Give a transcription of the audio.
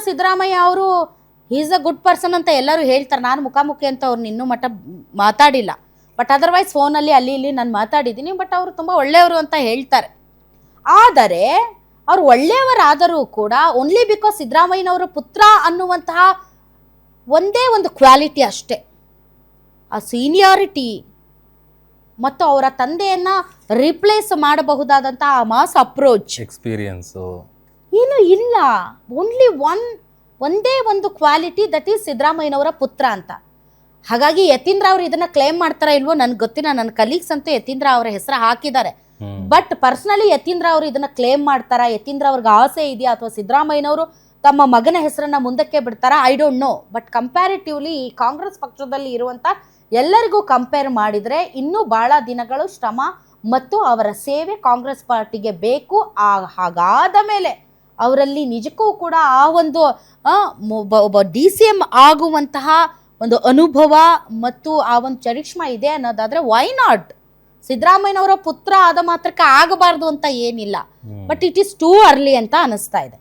ಸಿದ್ದರಾಮಯ್ಯ ಅವರು is a good person ಅಂತ ಎಲ್ಲರೂ ಹೇಳ್ತಾರೆ. ನಾನು ಮುಖಾಮುಖಿ ಅಂತ ಅವ್ರನ್ನ ಇನ್ನೂ ಮಟ್ಟ ಮಾತಾಡಿಲ್ಲ, ಬಟ್ ಅದರ್ವೈಸ್ ಫೋನಲ್ಲಿ ಅಲ್ಲಿ ಇಲ್ಲಿ ನಾನು ಮಾತಾಡಿದ್ದೀನಿ. ಬಟ್ ಅವರು ತುಂಬ ಒಳ್ಳೆಯವರು ಅಂತ ಹೇಳ್ತಾರೆ. ಆದರೆ ಅವ್ರು ಒಳ್ಳೆಯವರಾದರೂ ಕೂಡ ಓನ್ಲಿ ಬಿಕಾಸ್ ಸಿದ್ದರಾಮಯ್ಯನವರ ಪುತ್ರ ಅನ್ನುವಂತಹ ಒಂದೇ ಒಂದು ಕ್ವಾಲಿಟಿ ಅಷ್ಟೇ, ಆ ಸೀನಿಯಾರಿಟಿ ಮತ್ತು ಅವರ ತಂದೆಯನ್ನು ರಿಪ್ಲೇಸ್ ಮಾಡಬಹುದಾದಂಥ ಆ ಮಾಸ್ ಅಪ್ರೋಚ್ ಎಕ್ಸ್ಪೀರಿಯನ್ಸು ಏನು ಇಲ್ಲ. ಓನ್ಲಿ ಒಂದೇ ಒಂದು ಕ್ವಾಲಿಟಿ, ದಟ್ ಈಸ್ ಸಿದ್ದರಾಮಯ್ಯನವರ ಪುತ್ರ ಅಂತ. ಹಾಗಾಗಿ ಯತೀಂದ್ರ ಅವರು ಇದನ್ನು ಕ್ಲೇಮ್ ಮಾಡ್ತಾರಾ ಇಲ್ವೋ ನನಗೆ ಗೊತ್ತಿಲ್ಲ. ನನ್ನ ಕಲೀಗ್ಸ್ ಅಂತೂ ಯತೀಂದ್ರ ಅವರ ಹೆಸರು ಹಾಕಿದ್ದಾರೆ. ಬಟ್ ಪರ್ಸ್ನಲಿ ಯತೀಂದ್ರ ಅವರು ಇದನ್ನು ಕ್ಲೇಮ್ ಮಾಡ್ತಾರಾ, ಯತೀಂದ್ರ ಅವ್ರಿಗೆ ಆಸೆ ಇದೆಯಾ, ಅಥವಾ ಸಿದ್ದರಾಮಯ್ಯನವರು ತಮ್ಮ ಮಗನ ಹೆಸರನ್ನ ಮುಂದಕ್ಕೆ ಬಿಡ್ತಾರಾ, I don't know. But comparatively ಈ ಕಾಂಗ್ರೆಸ್ ಪಕ್ಷದಲ್ಲಿ ಇರುವಂಥ ಎಲ್ಲರಿಗೂ ಕಂಪೇರ್ ಮಾಡಿದರೆ ಇನ್ನೂ ಭಾಳ ದಿನಗಳು ಶ್ರಮ ಮತ್ತು ಅವರ ಸೇವೆ ಕಾಂಗ್ರೆಸ್ ಪಾರ್ಟಿಗೆ ಬೇಕು. ಹಾಗಾದ ಮೇಲೆ ಅವರಲ್ಲಿ ನಿಜಕ್ಕೂ ಕೂಡ ಆ ಒಂದು ಒಬ್ಬ DCM ಆಗುವಂತಹ ಒಂದು ಅನುಭವ ಮತ್ತು ಆ ಒಂದು ಚರಿಷ್ಮಾ ಇದೆ ಅನ್ನೋದಾದರೆ ವೈ ನಾಟ್? ಸಿದ್ದರಾಮಯ್ಯನವರ ಪುತ್ರ ಆದ ಮಾತ್ರಕ್ಕೆ ಆಗಬಾರ್ದು ಅಂತ ಏನಿಲ್ಲ. But it is too early ಅಂತ ಅನಿಸ್ತಾ ಇದೆ.